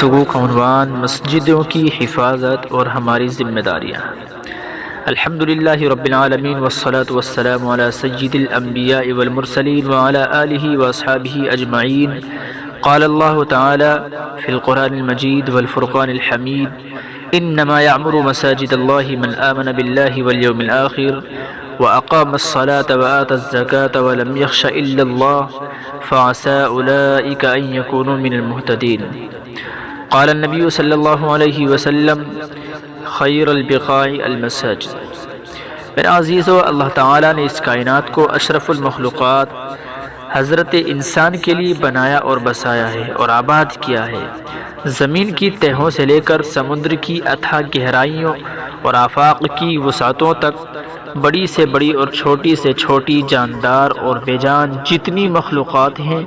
گفتگو کا عنوان مسجدوں کی حفاظت اور ہماری ذمہ داریاں۔ الحمدللہ رب العالمین والصلاة والسلام علی سید الانبیاء والمرسلین وعلی آلہ واصحابہ اجمعین۔ قال اللہ تعالی فی القرآن المجید والفرقان الحمید انما یعمر مساجد اللہ من آمن باللہ والیوم الآخر وأقام الصلاة وآتى الزكاة ولم يخش إلا الله فعسى أولئك أن يكونوا من المهتدين۔ قال النبي صلى الله عليه وسلم خير البقاع المساجد۔ میرے عزیزو، اللہ تعالیٰ نے اس کائنات کو اشرف المخلوقات حضرت انسان کے لیے بنایا اور بسایا ہے اور آباد کیا ہے۔ زمین کی تہوں سے لے کر سمندر کی اتھاہ گہرائیوں اور آفاق کی وسعتوں تک بڑی سے بڑی اور چھوٹی سے چھوٹی جاندار اور بے جان جتنی مخلوقات ہیں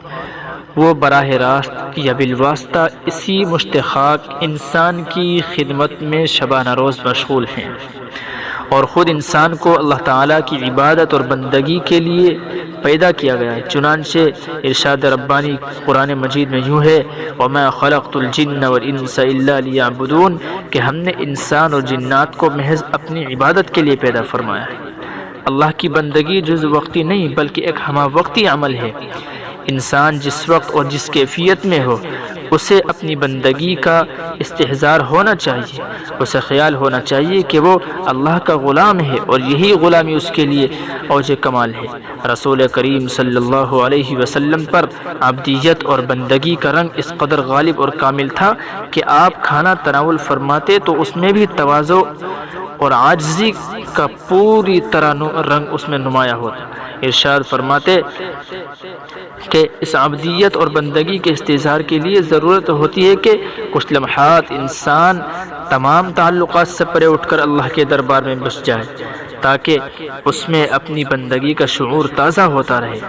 وہ براہ راست یا بالواسطہ اسی مشتخاک انسان کی خدمت میں شبانہ روز مشغول ہیں، اور خود انسان کو اللہ تعالیٰ کی عبادت اور بندگی کے لیے پیدا کیا گیا ہے۔ چنانچہ ارشاد ربانی قرآن مجید میں یوں ہے وَمَا خَلَقْتُ الْجِنَّ وَالْإِنسَ إِلَّا لِيَعْبُدُونَ، کہ ہم نے انسان اور جنات کو محض اپنی عبادت کے لیے پیدا فرمایا ہے۔ اللہ کی بندگی جز وقتی نہیں بلکہ ایک ہمہ وقتی عمل ہے۔ انسان جس وقت اور جس کیفیت میں ہو اسے اپنی بندگی کا استحضار ہونا چاہیے، اسے خیال ہونا چاہیے کہ وہ اللہ کا غلام ہے، اور یہی غلامی اس کے لیے اوج کمال ہے۔ رسول کریم صلی اللہ علیہ وسلم پر عبدیت اور بندگی کا رنگ اس قدر غالب اور کامل تھا کہ آپ کھانا تناول فرماتے تو اس میں بھی تواضع اور عاجزی کا پوری طرح رنگ اس میں نمایاں ہوتا۔ ارشاد فرماتے کہ اس عبدیت اور بندگی کے استحضار کے لیے ضرورت ہوتی ہے کہ کچھ لمحات انسان تمام تعلقات سے پرے اٹھ کر اللہ کے دربار میں بس جائے، تاکہ اس میں اپنی بندگی کا شعور تازہ ہوتا رہے۔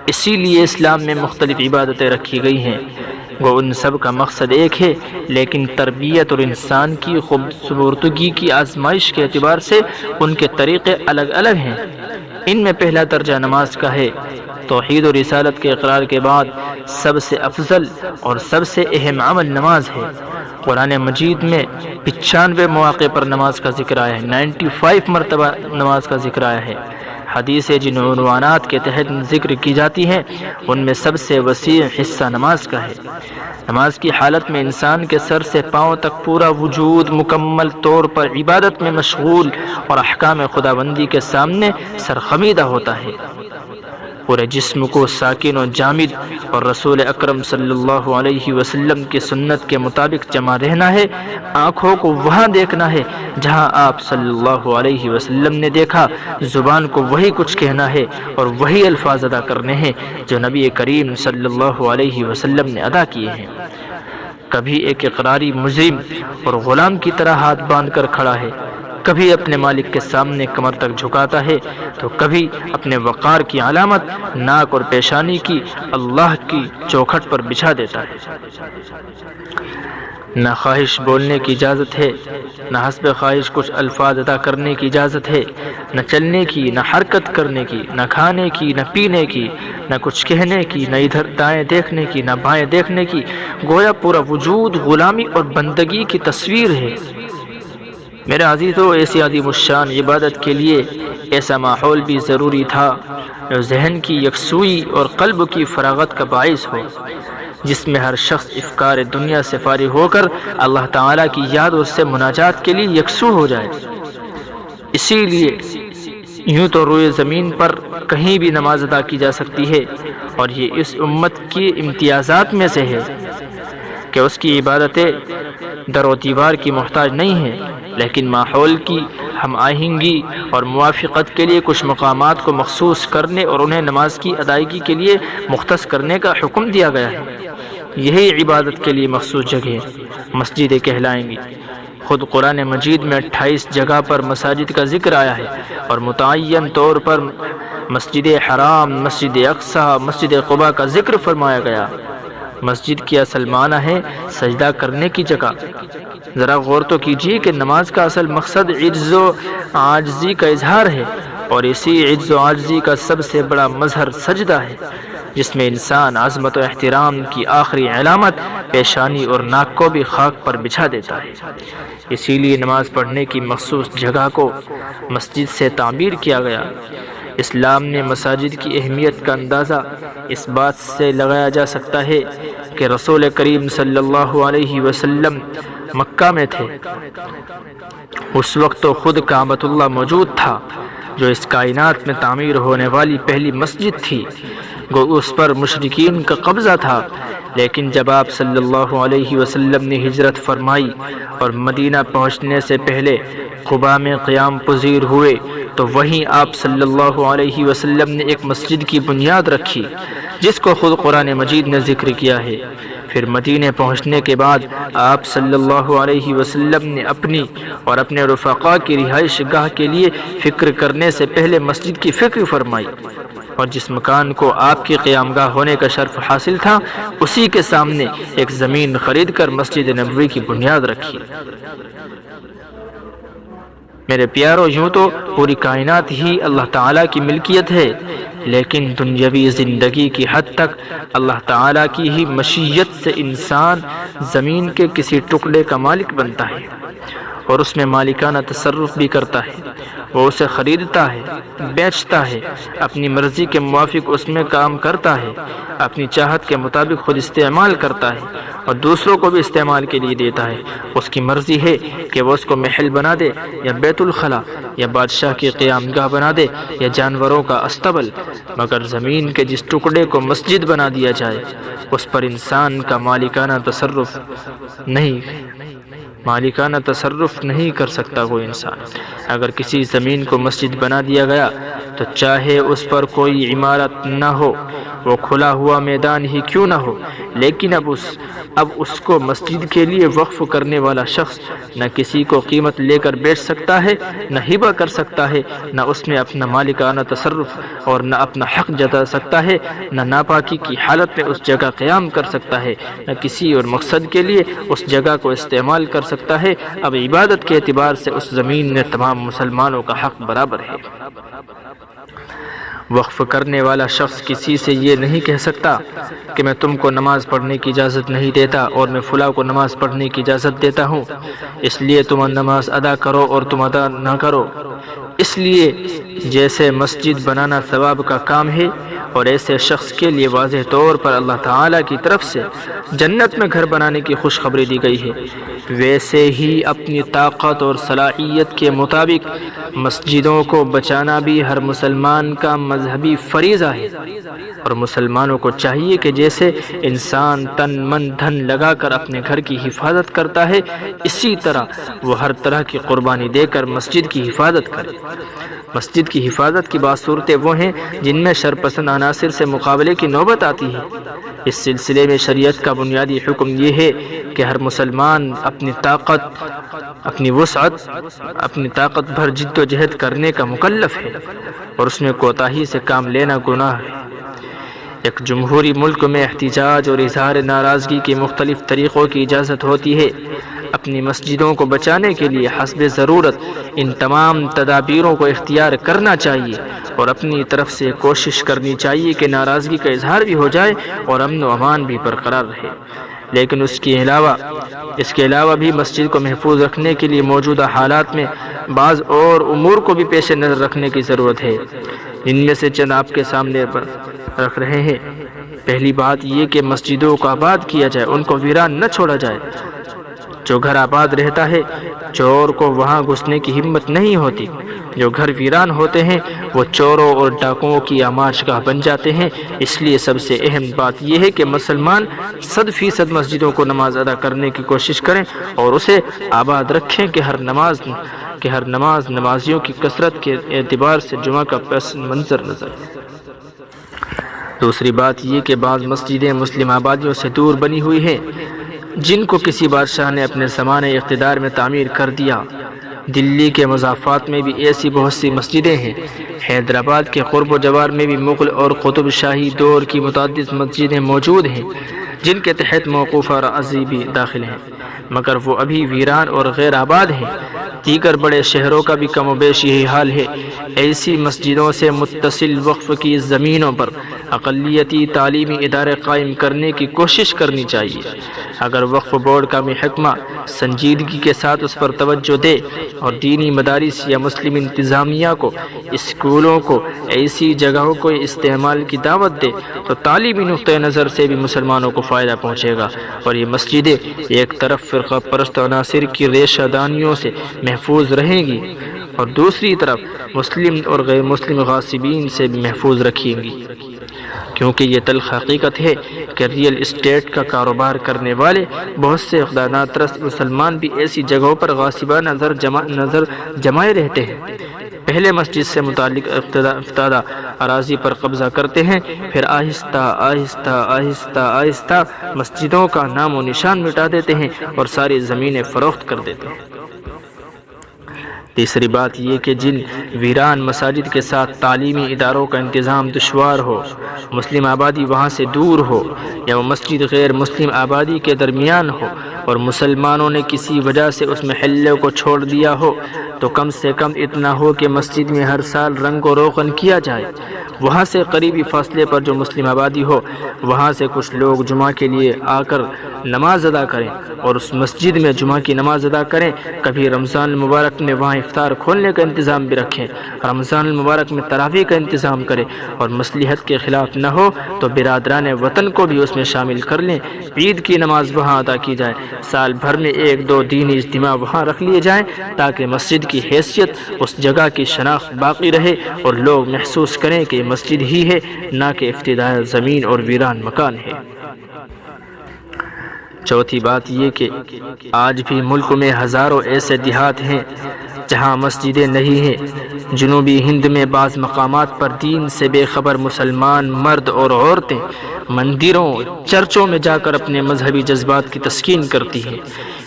اسی لیے اسلام میں مختلف عبادتیں رکھی گئی ہیں، وہ ان سب کا مقصد ایک ہے، لیکن تربیت اور انسان کی خوبصورتگی کی آزمائش کے اعتبار سے ان کے طریقے الگ الگ ہیں۔ ان میں پہلا درجہ نماز کا ہے۔ توحید و رسالت کے اقرار کے بعد سب سے افضل اور سب سے اہم عمل نماز ہے۔ قرآن مجید میں 95 مواقع پر نماز کا ذکر آیا ہے، 95 مرتبہ نماز کا ذکر آیا ہے۔ حدیثیں جن عنوانات کے تحت ذکر کی جاتی ہیں ان میں سب سے وسیع حصہ نماز کا ہے۔ نماز کی حالت میں انسان کے سر سے پاؤں تک پورا وجود مکمل طور پر عبادت میں مشغول اور احکام خداوندی کے سامنے سرخمیدہ ہوتا ہے۔ پورے جسم کو ساکن و جامد اور رسول اکرم صلی اللہ علیہ وسلم کی سنت کے مطابق جمع رہنا ہے۔ آنکھوں کو وہاں دیکھنا ہے جہاں آپ صلی اللہ علیہ وسلم نے دیکھا، زبان کو وہی کچھ کہنا ہے اور وہی الفاظ ادا کرنے ہیں جو نبی کریم صلی اللہ علیہ وسلم نے ادا کیے ہیں۔ کبھی ایک اقراری مجرم اور غلام کی طرح ہاتھ باندھ کر کھڑا ہے، کبھی اپنے مالک کے سامنے کمر تک جھکاتا ہے، تو کبھی اپنے وقار کی علامت ناک اور پیشانی کی اللہ کی چوکھٹ پر بچھا دیتا ہے۔ نہ خواہش بولنے کی اجازت ہے، نہ حسب خواہش کچھ الفاظ ادا کرنے کی اجازت ہے، نہ چلنے کی، نہ حرکت کرنے کی، نہ کھانے کی، نہ پینے کی، نہ کچھ کہنے کی، نہ ادھر دائیں دیکھنے کی، نہ بائیں دیکھنے کی۔ گویا پورا وجود غلامی اور بندگی کی تصویر ہے۔ میرے عزیزو، ایسی عظیم الشان عبادت کے لیے ایسا ماحول بھی ضروری تھا جو ذہن کی یکسوئی اور قلب کی فراغت کا باعث ہو، جس میں ہر شخص افکار دنیا سے فارغ ہو کر اللہ تعالیٰ کی یاد اور اس سے مناجات کے لیے یکسو ہو جائے۔ اسی لیے یوں تو روئے زمین پر کہیں بھی نماز ادا کی جا سکتی ہے، اور یہ اس امت کی امتیازات میں سے ہے کہ اس کی عبادتیں در و دیوار کی محتاج نہیں ہیں، لیکن ماحول کی ہم آہنگی اور موافقت کے لیے کچھ مقامات کو مخصوص کرنے اور انہیں نماز کی ادائیگی کے لیے مختص کرنے کا حکم دیا گیا ہے۔ یہی عبادت کے لیے مخصوص جگہیں مسجدیں کہلائیں گی۔ خود قرآن مجید میں 28 جگہ پر مساجد کا ذکر آیا ہے، اور متعین طور پر مسجد حرام، مسجد اقصی، مسجد قباء کا ذکر فرمایا گیا۔ مسجد کی اصل معنی ہے سجدہ کرنے کی جگہ۔ ذرا غور تو کیجیے کہ نماز کا اصل مقصد عجز و عاجزی کا اظہار ہے، اور اسی عجز و عاجزی کا سب سے بڑا مظہر سجدہ ہے۔ جس میں انسان عظمت و احترام کی آخری علامت پیشانی اور ناک کو بھی خاک پر بچھا دیتا ہے۔ اسی لیے نماز پڑھنے کی مخصوص جگہ کو مسجد سے تعبیر کیا گیا۔ اسلام نے مساجد کی اہمیت کا اندازہ اس بات سے لگایا جا سکتا ہے کہ رسول کریم صلی اللہ علیہ وسلم مکہ میں تھے۔ اس وقت تو خود کعبۃ اللہ موجود تھا، جو اس کائنات میں تعمیر ہونے والی پہلی مسجد تھی۔ گو اس پر مشرکین کا قبضہ تھا، لیکن جب آپ صلی اللہ علیہ وسلم نے ہجرت فرمائی اور مدینہ پہنچنے سے پہلے قباء میں قیام پذیر ہوئے تو وہیں آپ صلی اللہ علیہ وسلم نے ایک مسجد کی بنیاد رکھی، جس کو خود قرآن مجید نے ذکر کیا ہے۔ پھر مدینے پہنچنے کے بعد آپ صلی اللہ علیہ وسلم نے اپنی اور اپنے رفقاء کی رہائش گاہ کے لیے فکر کرنے سے پہلے مسجد کی فکر فرمائی، اور جس مکان کو آپ کی قیام گاہ ہونے کا شرف حاصل تھا اسی کے سامنے ایک زمین خرید کر مسجد نبوی کی بنیاد رکھی۔ میرے پیارو، یوں تو پوری کائنات ہی اللہ تعالیٰ کی ملکیت ہے، لیکن دنیاوی زندگی کی حد تک اللہ تعالیٰ کی ہی مشیت سے انسان زمین کے کسی ٹکڑے کا مالک بنتا ہے اور اس میں مالکانہ تصرف بھی کرتا ہے۔ وہ اسے خریدتا ہے، بیچتا ہے، اپنی مرضی کے موافق اس میں کام کرتا ہے، اپنی چاہت کے مطابق خود استعمال کرتا ہے اور دوسروں کو بھی استعمال کے لیے دیتا ہے۔ اس کی مرضی ہے کہ وہ اس کو محل بنا دے یا بیت الخلا، یا بادشاہ کی قیام گاہ بنا دے یا جانوروں کا استبل، مگر زمین کے جس ٹکڑے کو مسجد بنا دیا جائے اس پر انسان کا مالکانہ تصرف نہیں کر سکتا کوئی انسان۔ اگر کسی زمین کو مسجد بنا دیا گیا تو چاہے اس پر کوئی عمارت نہ ہو، وہ کھلا ہوا میدان ہی کیوں نہ ہو، لیکن اب اس کو مسجد کے لیے وقف کرنے والا شخص نہ کسی کو قیمت لے کر بیچ سکتا ہے، نہ ہبہ کر سکتا ہے، نہ اس میں اپنا مالکانہ تصرف اور نہ اپنا حق جتا سکتا ہے، نہ ناپاکی کی حالت میں اس جگہ قیام کر سکتا ہے، نہ کسی اور مقصد کے لیے اس جگہ کو استعمال کر سکتا ہے۔ اب عبادت کے اعتبار سے اس زمین میں تمام مسلمانوں کا حق برابر ہے۔ وقف کرنے والا شخص کسی سے یہ نہیں کہہ سکتا کہ میں تم کو نماز پڑھنے کی اجازت نہیں دیتا اور میں فلاں کو نماز پڑھنے کی اجازت دیتا ہوں، اس لیے تم نماز ادا کرو اور تم ادا نہ کرو۔ اس لیے جیسے مسجد بنانا ثواب کا کام ہے اور ایسے شخص کے لیے واضح طور پر اللہ تعالیٰ کی طرف سے جنت میں گھر بنانے کی خوشخبری دی گئی ہے، ویسے ہی اپنی طاقت اور صلاحیت کے مطابق مسجدوں کو بچانا بھی ہر مسلمان کا مذہبی فریضہ ہے، اور مسلمانوں کو چاہیے کہ جیسے انسان تن من دھن لگا کر اپنے گھر کی حفاظت کرتا ہے، اسی طرح وہ ہر طرح کی قربانی دے کر مسجد کی حفاظت کرے۔ مسجد کی حفاظت کی بعض صورتیں وہ ہیں جن میں شرپسند عناصر سے مقابلے کی نوبت آتی ہے۔ اس سلسلے میں شریعت کا بنیادی حکم یہ ہے کہ ہر مسلمان اپنی طاقت، اپنی وسعت، اپنی طاقت بھر جد و جہد کرنے کا مکلف ہے، اور اس میں کوتاہی سے کام لینا گناہ ہے۔ ایک جمہوری ملک میں احتجاج اور اظہار ناراضگی کے مختلف طریقوں کی اجازت ہوتی ہے۔ اپنی مسجدوں کو بچانے کے لیے حسب ضرورت ان تمام تدابیروں کو اختیار کرنا چاہیے اور اپنی طرف سے کوشش کرنی چاہیے کہ ناراضگی کا اظہار بھی ہو جائے اور امن و امان بھی برقرار رہے، لیکن اس کے علاوہ بھی مسجد کو محفوظ رکھنے کے لیے موجودہ حالات میں بعض اور امور کو بھی پیش نظر رکھنے کی ضرورت ہے، جن میں سے چند آپ کے سامنے رکھ رہے ہیں۔ پہلی بات یہ کہ مسجدوں کو آباد کیا جائے، ان کو ویران نہ چھوڑا جائے۔ جو گھر آباد رہتا ہے چور کو وہاں گھسنے کی ہمت نہیں ہوتی، جو گھر ویران ہوتے ہیں وہ چوروں اور ڈاکوؤں کی آماج گاہ بن جاتے ہیں۔ اس لیے سب سے اہم بات یہ ہے کہ مسلمان 100% مسجدوں کو نماز ادا کرنے کی کوشش کریں اور اسے آباد رکھیں کہ ہر نماز نمازیوں کی کثرت کے اعتبار سے جمعہ کا پس منظر نظر۔ دوسری بات یہ کہ بعض مسجدیں مسلم آبادیوں سے دور بنی ہوئی ہیں، جن کو کسی بادشاہ نے اپنے زمانے اقتدار میں تعمیر کر دیا۔ دلی کے مضافات میں بھی ایسی بہت سی مسجدیں ہیں۔ حیدرآباد کے قرب و جوار میں بھی مغل اور قطب شاہی دور کی متعدد مسجدیں موجود ہیں، جن کے تحت موقوف اراضی بھی داخل ہیں، مگر وہ ابھی ویران اور غیر آباد ہیں۔ دیگر بڑے شہروں کا بھی کم و بیش یہی حال ہے۔ ایسی مسجدوں سے متصل وقف کی زمینوں پر اقلیتی تعلیمی ادارے قائم کرنے کی کوشش کرنی چاہیے۔ اگر وقف بورڈ کا محکمہ سنجیدگی کے ساتھ اس پر توجہ دے اور دینی مدارس یا مسلم انتظامیہ کو اسکولوں کو ایسی جگہوں کو استعمال کی دعوت دے تو تعلیمی نقطۂ نظر سے بھی مسلمانوں کو فائدہ پہنچے گا، اور یہ مسجدیں ایک طرف فرقہ پرست عناصر کی ریشہ دانیوں سے محفوظ رہیں گی اور دوسری طرف مسلم اور غیر مسلم غاصبین سے بھی محفوظ رکھیں گی، کیونکہ یہ تلخ حقیقت ہے کہ ریئل اسٹیٹ کا کاروبار کرنے والے بہت سے اقدانات رست مسلمان بھی ایسی جگہوں پر غاصبانہ نظر جمائے رہتے ہیں۔ پہلے مسجد سے متعلق افتادہ اراضی پر قبضہ کرتے ہیں، پھر آہستہ آہستہ آہستہ آہستہ مسجدوں کا نام و نشان مٹا دیتے ہیں اور ساری زمینیں فروخت کر دیتے ہیں۔ تیسری بات یہ کہ جن ویران مساجد کے ساتھ تعلیمی اداروں کا انتظام دشوار ہو، مسلم آبادی وہاں سے دور ہو یا وہ مسجد غیر مسلم آبادی کے درمیان ہو اور مسلمانوں نے کسی وجہ سے اس محلے کو چھوڑ دیا ہو، تو کم سے کم اتنا ہو کہ مسجد میں ہر سال رنگ و روغن کیا جائے۔ وہاں سے قریبی فاصلے پر جو مسلم آبادی ہو وہاں سے کچھ لوگ جمعہ کے لیے آ کر نماز ادا کریں اور اس مسجد میں جمعہ کی نماز ادا کریں۔ کبھی رمضان المبارک میں وہاں افطار کھولنے کا انتظام بھی رکھیں، رمضان المبارک میں تراویح کا انتظام کریں، اور مصلحت کے خلاف نہ ہو تو برادران وطن کو بھی اس میں شامل کر لیں۔ عید کی نماز وہاں ادا کی جائے، سال بھر میں 1-2 دینی اجتماع وہاں رکھ لیے جائیں تاکہ مسجد کی حیثیت اس جگہ کی شناخت باقی رہے اور لوگ محسوس کریں کہ مسجد ہی ہے، نہ کہ افتتاح زمین اور ویران مکان ہے۔ چوتھی بات یہ کہ آج بھی ملک میں ہزاروں ایسے دیہات ہیں جہاں مسجدیں نہیں ہیں۔ جنوبی ہند میں بعض مقامات پر دین سے بے خبر مسلمان مرد اور عورتیں مندروں چرچوں میں جا کر اپنے مذہبی جذبات کی تسکین کرتی ہیں۔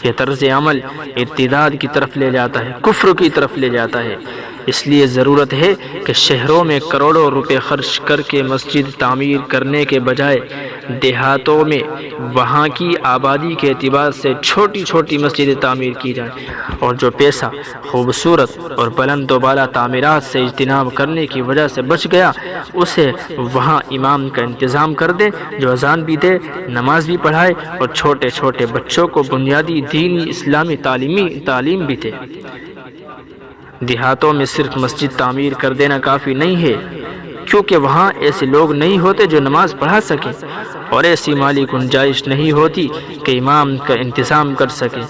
یہ طرز عمل ارتداد کی طرف لے جاتا ہے، کفر کی طرف لے جاتا ہے۔ اس لیے ضرورت ہے کہ شہروں میں کروڑوں روپے خرچ کر کے مسجد تعمیر کرنے کے بجائے دیہاتوں میں وہاں کی آبادی کے اعتبار سے چھوٹی چھوٹی مسجدیں تعمیر کی جائیں، اور جو پیسہ خوبصورت اور بلند و بالا تعمیرات سے اجتناب کرنے کی وجہ سے بچ گیا اسے وہاں امام کا انتظام کر دیں جو اذان بھی دے، نماز بھی پڑھائے اور چھوٹے چھوٹے بچوں کو بنیادی دینی اسلامی تعلیم بھی دے۔ دیہاتوں میں صرف مسجد تعمیر کر دینا کافی نہیں ہے، کیونکہ وہاں ایسے لوگ نہیں ہوتے جو نماز پڑھا سکیں، اور ایسی مالی گنجائش نہیں ہوتی کہ امام کا انتظام کر سکیں۔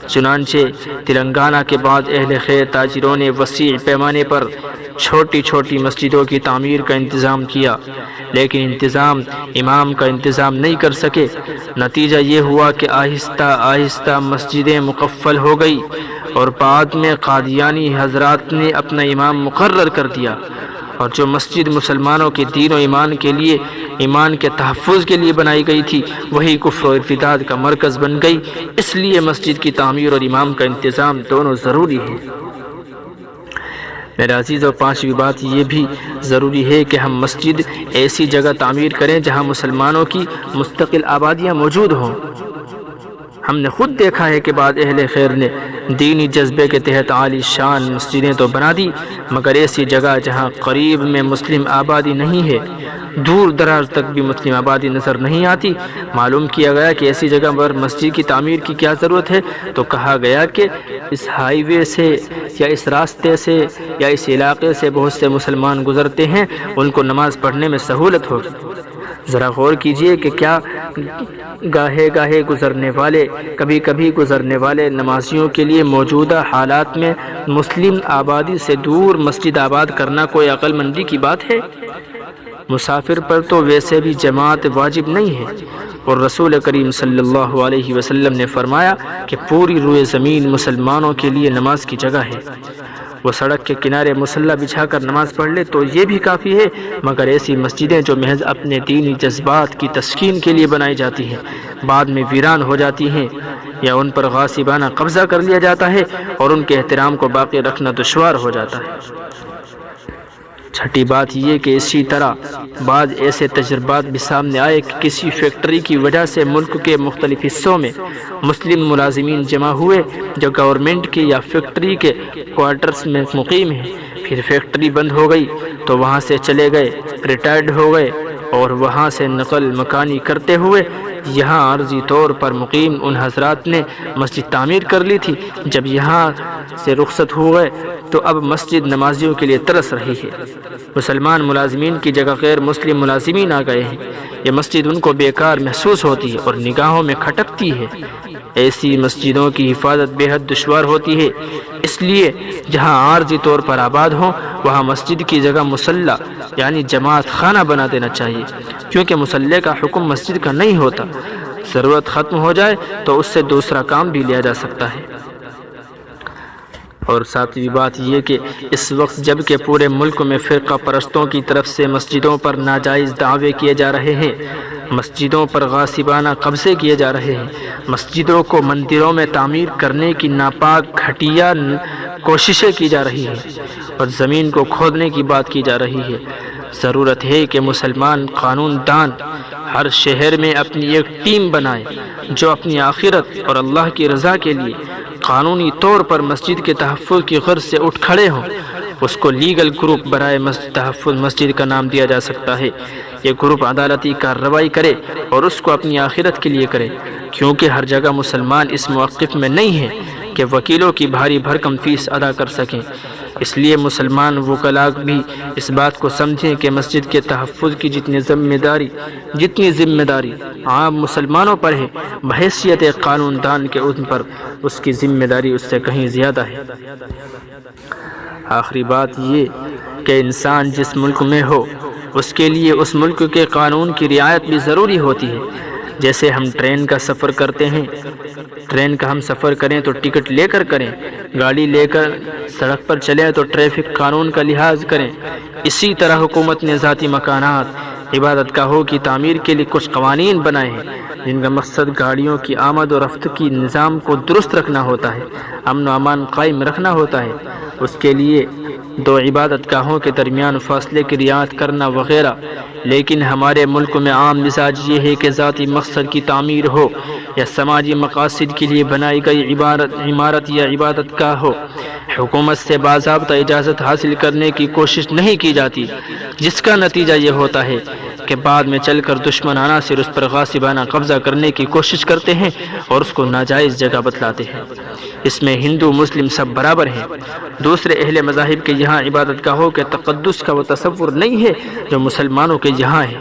چنانچہ تلنگانہ کے بعض اہل خیر تاجروں نے وسیع پیمانے پر چھوٹی چھوٹی مسجدوں کی تعمیر کا انتظام کیا، لیکن امام کا انتظام نہیں کر سکے۔ نتیجہ یہ ہوا کہ آہستہ آہستہ مسجدیں مقفل ہو گئی اور بعد میں قادیانی حضرات نے اپنا امام مقرر کر دیا، اور جو مسجد مسلمانوں کے دین و ایمان کے تحفظ کے لیے بنائی گئی تھی وہی کفر و ارتداد کا مرکز بن گئی۔ اس لیے مسجد کی تعمیر اور امام کا انتظام دونوں ضروری ہے۔ میرے عزیزو، پانچویں بات یہ بھی ضروری ہے کہ ہم مسجد ایسی جگہ تعمیر کریں جہاں مسلمانوں کی مستقل آبادیاں موجود ہوں۔ ہم نے خود دیکھا ہے کہ بعض اہل خیر نے دینی جذبے کے تحت عالی شان مسجدیں تو بنا دی، مگر ایسی جگہ جہاں قریب میں مسلم آبادی نہیں ہے، دور دراز تک بھی مسلم آبادی نظر نہیں آتی۔ معلوم کیا گیا کہ ایسی جگہ پر مسجد کی تعمیر کی کیا ضرورت ہے، تو کہا گیا کہ اس ہائی وے سے یا اس راستے سے یا اس علاقے سے بہت سے مسلمان گزرتے ہیں، ان کو نماز پڑھنے میں سہولت ہوگی۔ ذرا غور کیجئے کہ کیا کبھی کبھی گزرنے والے نمازیوں کے لیے موجودہ حالات میں مسلم آبادی سے دور مسجد آباد کرنا کوئی عقل مندی کی بات ہے؟ مسافر پر تو ویسے بھی جماعت واجب نہیں ہے، اور رسول کریم صلی اللہ علیہ وسلم نے فرمایا کہ پوری روئے زمین مسلمانوں کے لیے نماز کی جگہ ہے۔ وہ سڑک کے کنارے مصلی بچھا کر نماز پڑھ لے تو یہ بھی کافی ہے، مگر ایسی مسجدیں جو محض اپنے دینی جذبات کی تسکین کے لیے بنائی جاتی ہیں بعد میں ویران ہو جاتی ہیں یا ان پر غاصبانہ قبضہ کر لیا جاتا ہے اور ان کے احترام کو باقی رکھنا دشوار ہو جاتا ہے۔ چھٹی بات یہ کہ اسی طرح بعض ایسے تجربات بھی سامنے آئے کہ کسی فیکٹری کی وجہ سے ملک کے مختلف حصوں میں مسلم ملازمین جمع ہوئے جو گورنمنٹ کی یا فیکٹری کے کوارٹرز میں مقیم ہیں، پھر فیکٹری بند ہو گئی تو وہاں سے چلے گئے، ریٹائرڈ ہو گئے اور وہاں سے نقل مکانی کرتے ہوئے یہاں عارضی طور پر مقیم ان حضرات نے مسجد تعمیر کر لی تھی، جب یہاں سے رخصت ہو گئے تو اب مسجد نمازیوں کے لیے ترس رہی ہے۔ مسلمان ملازمین کی جگہ غیر مسلم ملازمین آ گئے ہیں، یہ مسجد ان کو بیکار محسوس ہوتی ہے اور نگاہوں میں کھٹکتی ہے۔ ایسی مسجدوں کی حفاظت بے حد دشوار ہوتی ہے، اس لیے جہاں عارضی طور پر آباد ہوں وہاں مسجد کی جگہ مصلی یعنی جماعت خانہ بنا دینا چاہیے، کیونکہ مصلی کا حکم مسجد کا نہیں ہوتا، ضرورت ختم ہو جائے تو اس سے دوسرا کام بھی لیا جا سکتا ہے۔ اور ساتویں بات یہ کہ اس وقت جب کہ پورے ملک میں فرقہ پرستوں کی طرف سے مسجدوں پر ناجائز دعوے کیے جا رہے ہیں، مسجدوں پر غاصبانہ قبضے کیے جا رہے ہیں، مسجدوں کو مندروں میں تعمیر کرنے کی ناپاک گھٹیا کوششیں کی جا رہی ہیں اور زمین کو کھودنے کی بات کی جا رہی ہے، ضرورت ہے کہ مسلمان قانون دان ہر شہر میں اپنی ایک ٹیم بنائے جو اپنی آخرت اور اللہ کی رضا کے لیے قانونی طور پر مسجد کے تحفظ کی غرض سے اٹھ کھڑے ہوں۔ اس کو لیگل گروپ برائے تحفظ مسجد کا نام دیا جا سکتا ہے۔ یہ گروپ عدالتی کارروائی کرے اور اس کو اپنی آخرت کے لیے کرے، کیونکہ ہر جگہ مسلمان اس موقف میں نہیں ہیں کہ وکیلوں کی بھاری بھرکم فیس ادا کر سکیں۔ اس لیے مسلمان وکلاء بھی اس بات کو سمجھیں کہ مسجد کے تحفظ کی جتنی ذمہ داری عام مسلمانوں پر ہے، بحیثیت قانون دان کے ان پر اس کی ذمہ داری اس سے کہیں زیادہ ہے۔ آخری بات یہ کہ انسان جس ملک میں ہو اس کے لیے اس ملک کے قانون کی رعایت بھی ضروری ہوتی ہے۔ جیسے ہم ٹرین کا سفر کرتے ہیں، ٹرین کا ہم سفر کریں تو ٹکٹ لے کر کریں، گاڑی لے کر سڑک پر چلیں تو ٹریفک قانون کا لحاظ کریں۔ اسی طرح حکومت نے ذاتی مکانات، عبادت گاہوں کی تعمیر کے لیے کچھ قوانین بنائے ہیں جن کا مقصد گاڑیوں کی آمد و رفت کی نظام کو درست رکھنا ہوتا ہے، امن و امان قائم رکھنا ہوتا ہے، اس کے لیے دو عبادت گاہوں کے درمیان فاصلے کی رعایت کرنا وغیرہ۔ لیکن ہمارے ملک میں عام مزاج یہ ہے کہ ذاتی مقصد کی تعمیر ہو یا سماجی مقاصد کے لیے بنائی گئی عمارت یا عبادت گاہ ہو، حکومت سے باضابطہ اجازت حاصل کرنے کی کوشش نہیں کی جاتی، جس کا نتیجہ یہ ہوتا ہے کہ بعد میں چل کر دشمن عناصر اس پر غاصبانہ قبضہ کرنے کی کوشش کرتے ہیں اور اس کو ناجائز جگہ بتلاتے ہیں۔ اس میں ہندو مسلم سب برابر ہیں۔ دوسرے اہل مذاہب کے یہاں عبادت گاہوں کے تقدس کا وہ تصور نہیں ہے جو مسلمانوں کے یہاں ہے،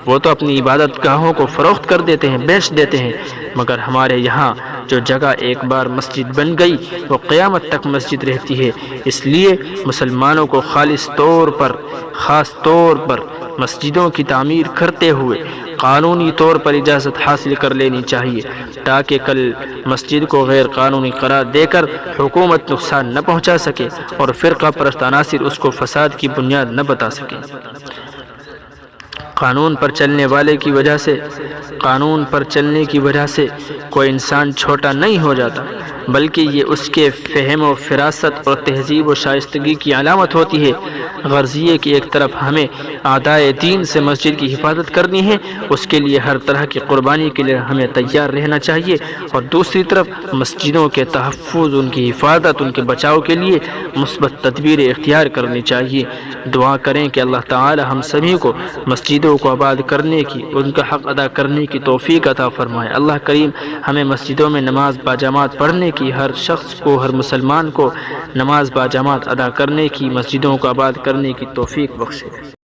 وہ تو اپنی عبادت گاہوں کو فروخت کر دیتے ہیں، بیچ دیتے ہیں، مگر ہمارے یہاں جو جگہ ایک بار مسجد بن گئی وہ قیامت تک مسجد رہتی ہے۔ اس لیے مسلمانوں کو خاص طور پر مسجدوں کی تعمیر کرتے ہوئے قانونی طور پر اجازت حاصل کر لینی چاہیے، تاکہ کل مسجد کو غیر قانونی قرار دے کر حکومت نقصان نہ پہنچا سکے اور فرقہ پرست عناصر اس کو فساد کی بنیاد نہ بتا سکیں۔ قانون پر چلنے کی وجہ سے کوئی انسان چھوٹا نہیں ہو جاتا، بلکہ یہ اس کے فہم و فراست اور تہذیب و شائستگی کی علامت ہوتی ہے۔ غرض یہ کہ ایک طرف ہمیں اعدائے دین سے مسجد کی حفاظت کرنی ہے، اس کے لیے ہر طرح کی قربانی کے لیے ہمیں تیار رہنا چاہیے، اور دوسری طرف مسجدوں کے تحفظ، ان کی حفاظت، ان کے بچاؤ کے لیے مثبت تدبیریں اختیار کرنی چاہیے۔ دعا کریں کہ اللہ تعالی ہم سبھی کو مسجدوں کو آباد کرنے کی، ان کا حق ادا کرنے کی توفیق عطا فرمائے۔ اللہ کریم ہمیں مسجدوں میں نماز باجماعت پڑھنے کی، ہر شخص کو، ہر مسلمان کو نماز باجماعت ادا کرنے کی، مسجدوں کو آباد کرنے کی توفیق بخشے۔